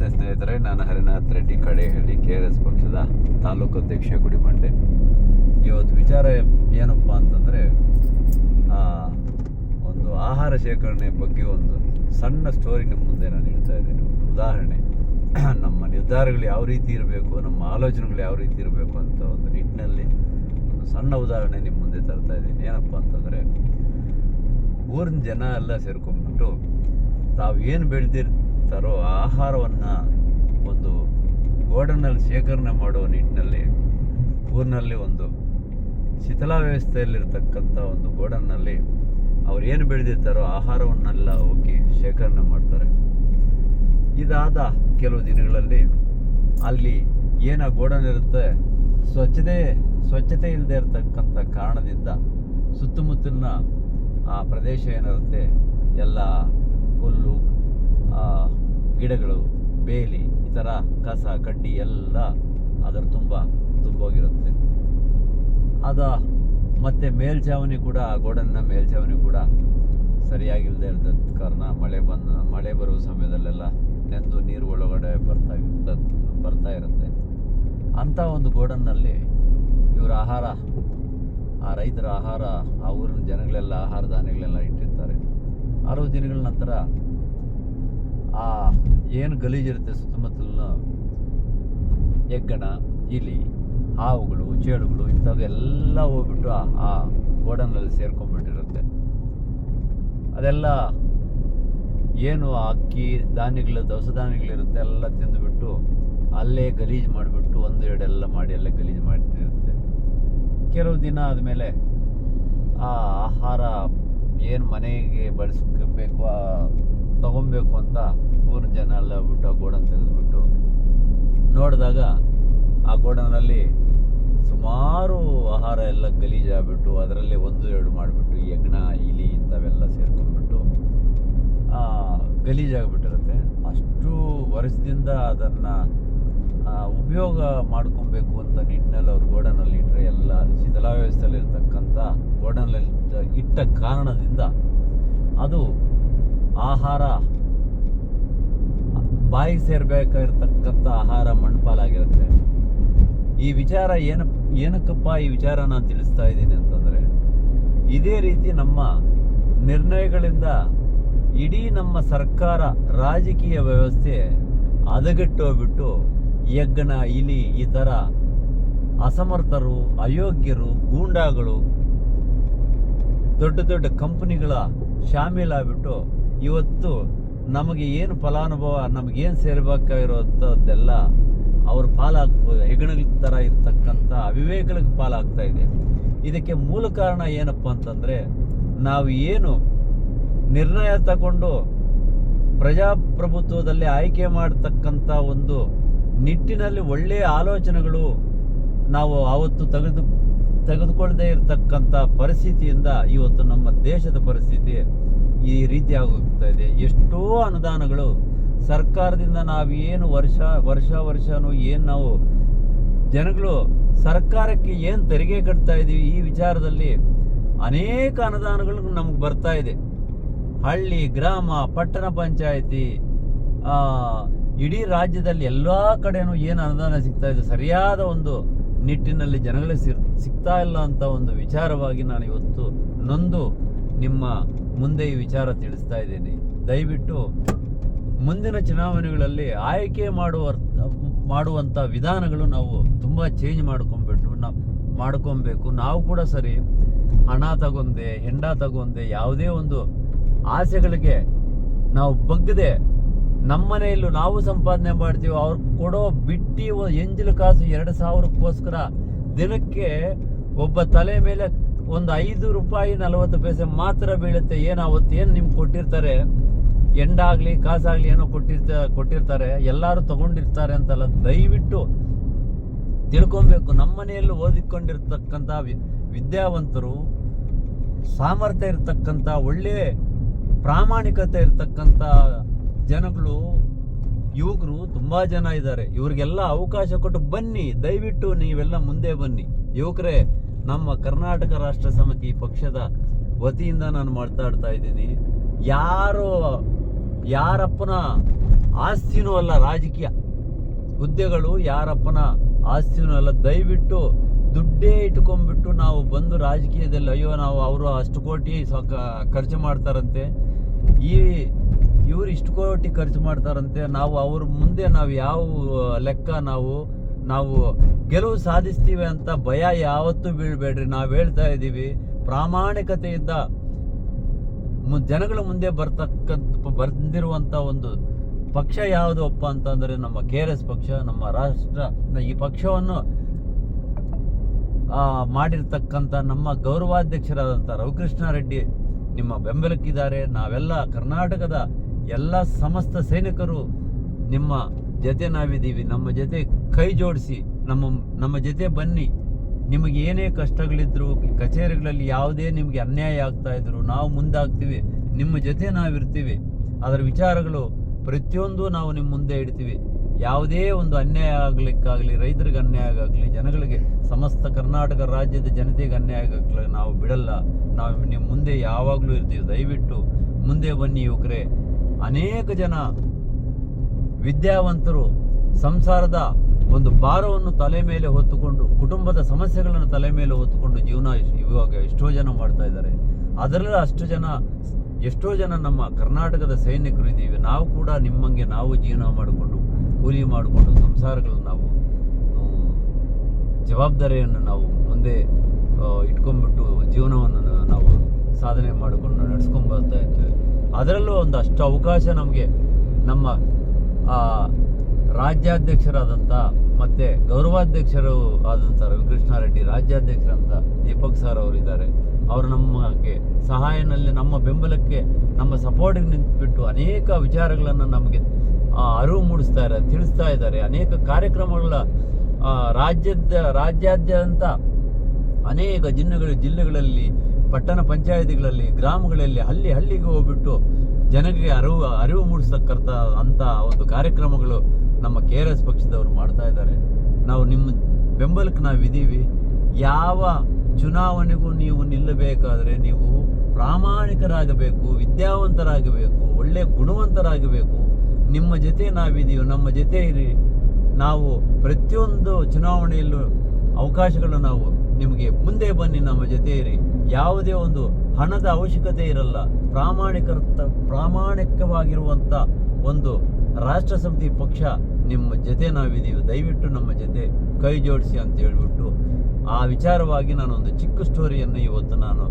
ನಮಸ್ತೆ ಸ್ನೇಹಿತರೆ, ನಾನು ಹರಿನಾಥ್ ರೆಡ್ಡಿ ಕಡೇಹಳ್ಳಿ KRS ಪಕ್ಷದ ತಾಲೂಕು ಅಧ್ಯಕ್ಷ ಗುಡಿಬಂಡೆ. ಇವತ್ತು ವಿಚಾರ ಏನಪ್ಪ ಅಂತಂದರೆ, ಒಂದು ಆಹಾರ ಶೇಖರಣೆ ಬಗ್ಗೆ ಒಂದು ಸಣ್ಣ ಸ್ಟೋರಿ ನಿಮ್ಮ ಮುಂದೆ ನಾನು ಹೇಳ್ತಾ ಇದ್ದೀನಿ. ಉದಾಹರಣೆ, ನಮ್ಮ ನಿರ್ಧಾರಗಳು ಯಾವ ರೀತಿ ಇರಬೇಕು, ನಮ್ಮ ಆಲೋಚನೆಗಳು ಯಾವ ರೀತಿ ಇರಬೇಕು ಅಂತ ಒಂದು ನಿಟ್ಟಿನಲ್ಲಿ ಒಂದು ಸಣ್ಣ ಉದಾಹರಣೆ ನಿಮ್ಮ ಮುಂದೆ ತರ್ತಾ ಇದ್ದೀನಿ. ಏನಪ್ಪ ಅಂತಂದರೆ, ಊರಿನ ಜನ ಎಲ್ಲ ಸೇರ್ಕೊಂಡ್ಬಿಟ್ಟು ತಾವು ಏನು ಬೆಳೆದಿರ್ತಾರೋ ಆ ಆಹಾರವನ್ನು ಒಂದು ಗೋಡನಲ್ಲಿ ಶೇಖರಣೆ ಮಾಡುವ ನಿಟ್ಟಿನಲ್ಲಿ ಊರಿನಲ್ಲಿ ಒಂದು ಶಿಥಿಲ ವ್ಯವಸ್ಥೆಯಲ್ಲಿರ್ತಕ್ಕಂಥ ಒಂದು ಗೋಡನ್ನಲ್ಲಿ ಅವ್ರು ಏನು ಬೆಳೆದಿರ್ತಾರೋ ಆಹಾರವನ್ನೆಲ್ಲ ಹೋಗಿ ಶೇಖರಣೆ ಮಾಡ್ತಾರೆ. ಇದಾದ ಕೆಲವು ದಿನಗಳಲ್ಲಿ ಅಲ್ಲಿ ಏನು ಗೋಡನ್ ಇರುತ್ತೆ, ಸ್ವಚ್ಛತೆ ಇಲ್ಲದೆ ಇರತಕ್ಕಂಥ ಕಾರಣದಿಂದ ಸುತ್ತಮುತ್ತಲಿನ ಆ ಪ್ರದೇಶ ಏನಿರುತ್ತೆ ಎಲ್ಲ ಹುಲ್ಲು, ಗಿಡಗಳು, ಬೇಲಿ, ಈ ಥರ ಕಸ ಕಡ್ಡಿ ಎಲ್ಲ ಅದರ ತುಂಬೋಗಿರುತ್ತೆ. ಮತ್ತು ಮೇಲ್ಛಾವಣಿ ಕೂಡ, ಗೋಡನ್ನ ಮೇಲ್ಛಾವಣಿ ಕೂಡ ಸರಿಯಾಗಿಲ್ಲದೆ ಇರದ ಕಾರಣ ಮಳೆ ಬರುವ ಸಮಯದಲ್ಲೆಲ್ಲ ನೆಂದು ನೀರು ಒಳಗಡೆ ಬರ್ತಾ ಇರುತ್ತೆ. ಅಂಥ ಒಂದು ಗೋಡನ್ನಲ್ಲಿ ಇವರ ಆಹಾರ, ಆ ರೈತರ ಆಹಾರ, ಆ ಊರಿನ ಜನಗಳೆಲ್ಲ ಆಹಾರ ಧಾನ್ಯಗಳೆಲ್ಲ ಇಟ್ಟಿರ್ತಾರೆ. 6 ದಿನಗಳ ನಂತರ ಆ ಏನು ಗಲೀಜಿರುತ್ತೆ ಸುತ್ತಮುತ್ತಲಿನ ಹೆಗ್ಗಣ, ಇಲಿ, ಹಾವುಗಳು, ಚೇಳುಗಳು ಇಂಥವೆಲ್ಲ ಹೋಗ್ಬಿಟ್ಟು ಆ ಗೋಡನ್ನಲ್ಲಿ ಸೇರ್ಕೊಂಡ್ಬಿಟ್ಟಿರುತ್ತೆ. ಅದೆಲ್ಲ ಏನು ಅಕ್ಕಿ ಧಾನ್ಯಗಳು, ದವಸ ಧಾನ್ಯಗಳಿರುತ್ತೆ ಎಲ್ಲ ತಿಂದುಬಿಟ್ಟು ಅಲ್ಲೇ ಗಲೀಜು ಮಾಡಿಬಿಟ್ಟು 1-2 ಎಲ್ಲ ಮಾಡಿ ಅಲ್ಲೇ ಗಲೀಜು ಮಾಡಿಟ್ಟಿರುತ್ತೆ. ಕೆಲವು ದಿನ ಆದಮೇಲೆ ಆ ಆಹಾರ ಏನು ಮನೆಗೆ ಬಳಸ್ಕೋಬೇಕು, ತಗೊಬೇಕು ಅಂತ ಊರಿನ ಜನ ಎಲ್ಲ ಬಿಟ್ಟು ಆ ಗೋಡನ್ ತೆಗೆದುಬಿಟ್ಟು ನೋಡಿದಾಗ ಆ ಗೋಡನಲ್ಲಿ ಸುಮಾರು ಆಹಾರ ಎಲ್ಲ ಗಲೀಜಾಗ್ಬಿಟ್ಟು ಅದರಲ್ಲೇ 1-2 ಮಾಡಿಬಿಟ್ಟು ಹೆಗ್ಗಣ, ಇಲಿ ಇಂಥವೆಲ್ಲ ಸೇರ್ಕೊಂಡ್ಬಿಟ್ಟು ಗಲೀಜಾಗಿಬಿಟ್ಟಿರುತ್ತೆ. ಅಷ್ಟು ವರ್ಷದಿಂದ ಅದನ್ನು ಉಪಯೋಗ ಮಾಡ್ಕೊಬೇಕು ಅಂತ ನಿಟ್ಟಿನಲ್ಲಿ ಅವ್ರು ಗೋಡನಲ್ಲಿ ಇಟ್ಟರೆ ಎಲ್ಲ ಶಿಥಿಲ ವ್ಯವಸ್ಥೆಯಲ್ಲಿರ್ತಕ್ಕಂಥ ಗೋಡನಲ್ಲಿ ಇಟ್ಟ ಕಾರಣದಿಂದ ಅದು ಆಹಾರ ಬಾಯಿಗೆ ಸೇರಬೇಕಾಗಿರ್ತಕ್ಕಂಥ ಆಹಾರ ಮಣ್ಪಾಲಾಗಿರುತ್ತೆ. ಈ ವಿಚಾರ ಏನಕ್ಕಪ್ಪ ಈ ವಿಚಾರ ನಾನು ತಿಳಿಸ್ತಾ ಇದ್ದೀನಿ ಅಂತಂದರೆ, ಇದೇ ರೀತಿ ನಮ್ಮ ನಿರ್ಣಯಗಳಿಂದ ಇಡೀ ನಮ್ಮ ಸರ್ಕಾರ, ರಾಜಕೀಯ ವ್ಯವಸ್ಥೆ ಹದಗೆಟ್ಟೋಗ್ಬಿಟ್ಟು ಹೆಗ್ಗಣ, ಇಲಿ, ಈ ಥರ ಅಸಮರ್ಥರು, ಅಯೋಗ್ಯರು, ಗೂಂಡಾಗಳು, ದೊಡ್ಡ ದೊಡ್ಡ ಕಂಪನಿಗಳ ಶಾಮೀಲಾಗ್ಬಿಟ್ಟು ಇವತ್ತು ನಮಗೆ ಏನು ಫಲಾನುಭವ, ನಮಗೇನು ಸೇರಬೇಕಾಗಿರೋಂಥದ್ದೆಲ್ಲ ಅವ್ರ ಹೆಗ್ಗಣಗಳ ಥರ ಇರ್ತಕ್ಕಂಥ ಅವಿವೇಕಗಳಿಗೆ ಪಾಲಾಗ್ತಾ ಇದೆ. ಇದಕ್ಕೆ ಮೂಲ ಕಾರಣ ಏನಪ್ಪ ಅಂತಂದರೆ, ನಾವು ಏನು ನಿರ್ಣಯ ತಗೊಂಡು ಪ್ರಜಾಪ್ರಭುತ್ವದಲ್ಲಿ ಆಯ್ಕೆ ಮಾಡತಕ್ಕಂಥ ಒಂದು ನಿಟ್ಟಿನಲ್ಲಿ ಒಳ್ಳೆಯ ಆಲೋಚನೆಗಳು ನಾವು ಆವತ್ತು ತೆಗೆದುಕೊಳ್ಳದೇ ಇರತಕ್ಕಂಥ ಪರಿಸ್ಥಿತಿಯಿಂದ ಇವತ್ತು ನಮ್ಮ ದೇಶದ ಪರಿಸ್ಥಿತಿ ಈ ರೀತಿ ಆಗೋಗ್ತಾ ಇದೆ. ಎಷ್ಟೋ ಅನುದಾನಗಳು ಸರ್ಕಾರದಿಂದ ನಾವೇನು ವರ್ಷನೂ ಏನು ನಾವು ಜನಗಳು ಸರ್ಕಾರಕ್ಕೆ ಏನು ತೆರಿಗೆ ಕಟ್ತಾ ಇದ್ದೀವಿ, ಈ ವಿಚಾರದಲ್ಲಿ ಅನೇಕ ಅನುದಾನಗಳು ನಮ್ಗೆ ಬರ್ತಾ ಇದೆ. ಹಳ್ಳಿ, ಗ್ರಾಮ, ಪಟ್ಟಣ ಪಂಚಾಯಿತಿ, ಇಡೀ ರಾಜ್ಯದಲ್ಲಿ ಎಲ್ಲ ಕಡೆನೂ ಏನು ಅನುದಾನ ಸಿಗ್ತಾ ಇದೆ, ಸರಿಯಾದ ಒಂದು ನಿಟ್ಟಿನಲ್ಲಿ ಜನಗಳಿಗೆ ಸಿಗ್ತಾ ಇಲ್ಲ ಅಂತ ಒಂದು ವಿಚಾರವಾಗಿ ನಾನು ಇವತ್ತು ನೊಂದು ನಿಮ್ಮ ಮುಂದೆ ಈ ವಿಚಾರ ತಿಳಿಸ್ತಾ ಇದ್ದೀನಿ. ದಯವಿಟ್ಟು ಮುಂದಿನ ಚುನಾವಣೆಗಳಲ್ಲಿ ಆಯ್ಕೆ ಮಾಡುವಂಥ ವಿಧಾನಗಳು ನಾವು ತುಂಬ ಚೇಂಜ್ ಮಾಡ್ಕೊಬೇಕು. ನಾವು ಕೂಡ ಸರಿ ಹಣ ತಗೊಂಡೆ, ಹೆಂಡ ತಗೊಂಡೆ, ಯಾವುದೇ ಒಂದು ಆಸೆಗಳಿಗೆ ನಾವು ಬಗ್ಗದೆ ನಮ್ಮ ಮನೆಯಲ್ಲೂ ನಾವು ಸಂಪಾದನೆ ಮಾಡ್ತೀವಿ, ಅವ್ರು ಕೊಡೋ ಬಿಟ್ಟಿ ಎಂಜಿಲು ಕಾಸು 2,000ಕ್ಕೋಸ್ಕರ ದಿನಕ್ಕೆ ಒಬ್ಬ ತಲೆ ಮೇಲೆ ಒಂದು 5 ರೂಪಾಯಿ 40 ಪೈಸೆ ಮಾತ್ರ ಬೀಳುತ್ತೆ. ಅವತ್ತೇನು ನಿಮ್ಗೆ ಕೊಟ್ಟಿರ್ತಾರೆ, ಎಂಡಾಗಲಿ ಕಾಸಾಗಲಿ ಏನೋ ಕೊಟ್ಟಿರ್ತಾರೆ, ಎಲ್ಲರೂ ತಗೊಂಡಿರ್ತಾರೆ ಅಂತಲ್ಲ. ದಯವಿಟ್ಟು ತಿಳ್ಕೊಬೇಕು, ನಮ್ಮ ಮನೆಯಲ್ಲೂ ಓದಿಕೊಂಡಿರ್ತಕ್ಕಂಥ ವಿದ್ಯಾವಂತರು, ಸಾಮರ್ಥ್ಯ ಇರ್ತಕ್ಕಂಥ, ಒಳ್ಳೆ ಪ್ರಾಮಾಣಿಕತೆ ಇರ್ತಕ್ಕಂಥ ಜನಗಳು, ಯುವಕರು ತುಂಬ ಜನ ಇದ್ದಾರೆ. ಇವ್ರಿಗೆಲ್ಲ ಅವಕಾಶ ಕೊಟ್ಟು ಬನ್ನಿ, ದಯವಿಟ್ಟು ನೀವೆಲ್ಲ ಮುಂದೆ ಬನ್ನಿ. ಯುವಕರೇ, ನಮ್ಮ ಕರ್ನಾಟಕ ರಾಷ್ಟ್ರ ಸಮಿತಿ ಪಕ್ಷದ ವತಿಯಿಂದ ನಾನು ಮಾತಾಡ್ತಾ ಇದ್ದೀನಿ. ಯಾರಪ್ಪನ ಆಸ್ತಿನೂ ಅಲ್ಲ ರಾಜಕೀಯ. ಹುದ್ದೆಗಳು ಯಾರಪ್ಪನ ಆಸ್ತಿನೂ ಅಲ್ಲ. ದಯವಿಟ್ಟು ದುಡ್ಡೇ ಇಟ್ಕೊಂಡ್ಬಿಟ್ಟು ನಾವು ಬಂದು ರಾಜಕೀಯದಲ್ಲಿ ಅಯ್ಯೋ ನಾವು ಅವರು ಅಷ್ಟು ಕೋಟಿ ಖರ್ಚು ಮಾಡ್ತಾರಂತೆ, ಇವ್ರು ಇಷ್ಟು ಕೋಟಿ ಖರ್ಚು ಮಾಡ್ತಾರಂತೆ, ನಾವು ಅವ್ರ ಮುಂದೆ ನಾವು ಯಾವ ಲೆಕ್ಕ, ನಾವು ಗೆಲುವು ಸಾಧಿಸ್ತೀವಿ ಅಂತ ಭಯ ಯಾವತ್ತೂ ಬೀಳ್ಬೇಡ್ರಿ. ನಾವು ಹೇಳ್ತಾ ಇದ್ದೀವಿ, ಪ್ರಾಮಾಣಿಕತೆಯಿಂದ ಜನಗಳ ಮುಂದೆ ಬಂದಿರುವಂಥ ಒಂದು ಪಕ್ಷ ಯಾವುದಪ್ಪ ಅಂತಂದರೆ ನಮ್ಮ KRS ಪಕ್ಷ. ನಮ್ಮ ರಾಷ್ಟ್ರ ಈ ಪಕ್ಷವನ್ನು ಮಾಡಿರ್ತಕ್ಕಂಥ ನಮ್ಮ ಗೌರವಾಧ್ಯಕ್ಷರಾದಂಥ ರವಿಕೃಷ್ಣಾರೆಡ್ಡಿ ನಿಮ್ಮ ಬೆಂಬಲಕ್ಕಿದ್ದಾರೆ. ನಾವೆಲ್ಲ ಕರ್ನಾಟಕದ ಎಲ್ಲ ಸಮಸ್ತ ಸೈನಿಕರು ನಿಮ್ಮ ಜೊತೆ ನಾವಿದ್ದೀವಿ. ನಮ್ಮ ಜೊತೆ ಕೈ ಜೋಡಿಸಿ ನಮ್ಮ ಜೊತೆ ಬನ್ನಿ. ನಿಮಗೆ ಏನೇ ಕಷ್ಟಗಳಿದ್ರು, ಕಚೇರಿಗಳಲ್ಲಿ ಯಾವುದೇ ನಿಮಗೆ ಅನ್ಯಾಯ ಆಗ್ತಾ ಇದ್ರು, ನಾವು ಮುಂದಾಗ್ತೀವಿ, ನಿಮ್ಮ ಜೊತೆ ನಾವಿರ್ತೀವಿ. ಅದರ ವಿಚಾರಗಳು ಪ್ರತಿಯೊಂದು ನಾವು ನಿಮ್ಮ ಮುಂದೆ ಇಡ್ತೀವಿ. ಯಾವುದೇ ಒಂದು ಅನ್ಯಾಯ ಆಗಲಿಕ್ಕಾಗಲಿ, ರೈತರಿಗೆ ಅನ್ಯಾಯ ಆಗಲಿ, ಜನಗಳಿಗೆ, ಸಮಸ್ತ ಕರ್ನಾಟಕ ರಾಜ್ಯದ ಜನತೆಗೆ ಅನ್ಯಾಯ ಆಗಲಿ ನಾವು ಬಿಡಲ್ಲ. ನಾವು ನಿಮ್ಮ ಮುಂದೆ ಯಾವಾಗಲೂ ಇರ್ತೀವಿ. ದಯವಿಟ್ಟು ಮುಂದೆ ಬನ್ನಿ ಯುವಕರೇ. ಅನೇಕ ಜನ ವಿದ್ಯಾವಂತರು ಸಂಸಾರದ ಒಂದು ಭಾರವನ್ನು ತಲೆ ಮೇಲೆ ಹೊತ್ತುಕೊಂಡು, ಕುಟುಂಬದ ಸಮಸ್ಯೆಗಳನ್ನು ತಲೆ ಮೇಲೆ ಹೊತ್ತುಕೊಂಡು ಜೀವನ ಇವಾಗ ಎಷ್ಟೋ ಜನ ಮಾಡ್ತಾ ಇದ್ದಾರೆ. ಅದರಲ್ಲೂ ಎಷ್ಟೋ ಜನ ನಮ್ಮ ಕರ್ನಾಟಕದ ಸೈನಿಕರು ಇದ್ದೀವಿ. ನಾವು ಕೂಡ ನಿಮ್ಮಂಗೆ ನಾವು ಜೀವನ ಮಾಡಿಕೊಂಡು, ಕೂಲಿ ಮಾಡಿಕೊಂಡು, ಸಂಸಾರಗಳನ್ನು ನಾವು ಜವಾಬ್ದಾರಿಯನ್ನು ನಾವು ಮುಂದೆ ಇಟ್ಕೊಂಡ್ಬಿಟ್ಟು ಜೀವನವನ್ನು ನಾವು ಸಾಧನೆ ಮಾಡಿಕೊಂಡು ನಡೆಸ್ಕೊಂಡು ಬರ್ತಾ ಇರ್ತೀವಿ. ಅದರಲ್ಲೂ ಒಂದಷ್ಟು ಅವಕಾಶ ನಮಗೆ ನಮ್ಮ ರಾಜ್ಯಾಧ್ಯಕ್ಷರಾದಂಥ ಮತ್ತು ಗೌರವಾಧ್ಯಕ್ಷರು ಆದಂಥ ರವಿಕೃಷ್ಣಾರೆಡ್ಡಿ, ರಾಜ್ಯಾಧ್ಯಕ್ಷರಂತ ದೀಪಕ್ ಸರ್ ಅವರಿದ್ದಾರೆ. ಅವರು ನಮಗೆ ಸಹಾಯನಲ್ಲಿ, ನಮ್ಮ ಬೆಂಬಲಕ್ಕೆ, ನಮ್ಮ ಸಪೋರ್ಟಿಗೆ ನಿಂತುಬಿಟ್ಟು ಅನೇಕ ವಿಚಾರಗಳನ್ನು ನಮಗೆ ಅರಿವು ಮೂಡಿಸ್ತಾ ಇದ್ದಾರೆ, ತಿಳಿಸ್ತಾ ಇದ್ದಾರೆ. ಅನೇಕ ಕಾರ್ಯಕ್ರಮಗಳ ರಾಜ್ಯಾದ್ಯಂತ ಅನೇಕ ಜಿಲ್ಲೆಗಳಲ್ಲಿ, ಪಟ್ಟಣ ಪಂಚಾಯಿತಿಗಳಲ್ಲಿ, ಗ್ರಾಮಗಳಲ್ಲಿ, ಹಳ್ಳಿಗೆ ಹೋಗ್ಬಿಟ್ಟು ಜನರಿಗೆ ಅರಿವು ಮೂಡಿಸ್ತಕ್ಕಂಥ ಅಂಥ ಒಂದು ಕಾರ್ಯಕ್ರಮಗಳು ನಮ್ಮ KRS ಪಕ್ಷದವರು ಮಾಡ್ತಾ ಇದ್ದಾರೆ. ನಾವು ನಿಮ್ಮ ಬೆಂಬಲಕ್ಕೆ ನಾವಿದ್ದೀವಿ. ಯಾವ ಚುನಾವಣೆಗೂ ನೀವು ನಿಲ್ಲಬೇಕಾದ್ರೆ ನೀವು ಪ್ರಾಮಾಣಿಕರಾಗಬೇಕು, ವಿದ್ಯಾವಂತರಾಗಬೇಕು, ಒಳ್ಳೆಯ ಗುಣವಂತರಾಗಬೇಕು. ನಿಮ್ಮ ಜೊತೆ ನಾವಿದ್ದೀವಿ, ನಮ್ಮ ಜೊತೆ ಇರಿ. ನಾವು ಪ್ರತಿಯೊಂದು ಚುನಾವಣೆಯಲ್ಲೂ ಅವಕಾಶಗಳು ನಾವು ನಿಮಗೆ ಮುಂದೆ ಬನ್ನಿ, ನಮ್ಮ ಜೊತೆ ಇರಿ. ಯಾವುದೇ ಒಂದು ಹಣದ ಅವಶ್ಯಕತೆ ಇರಲ್ಲ. ಪ್ರಾಮಾಣಿಕವಾಗಿರುವಂಥ ಒಂದು ರಾಷ್ಟ್ರ ಸಮಿತಿ ಪಕ್ಷ ನಿಮ್ಮ ಜೊತೆ ನಾವಿದ್ದೀವಿ. ದಯವಿಟ್ಟು ನಮ್ಮ ಜೊತೆ ಕೈ ಜೋಡಿಸಿ ಅಂತ ಹೇಳ್ಬಿಟ್ಟು ಆ ವಿಚಾರವಾಗಿ ನಾನೊಂದು ಚಿಕ್ಕ ಸ್ಟೋರಿಯನ್ನು ಇವತ್ತು ನಾನು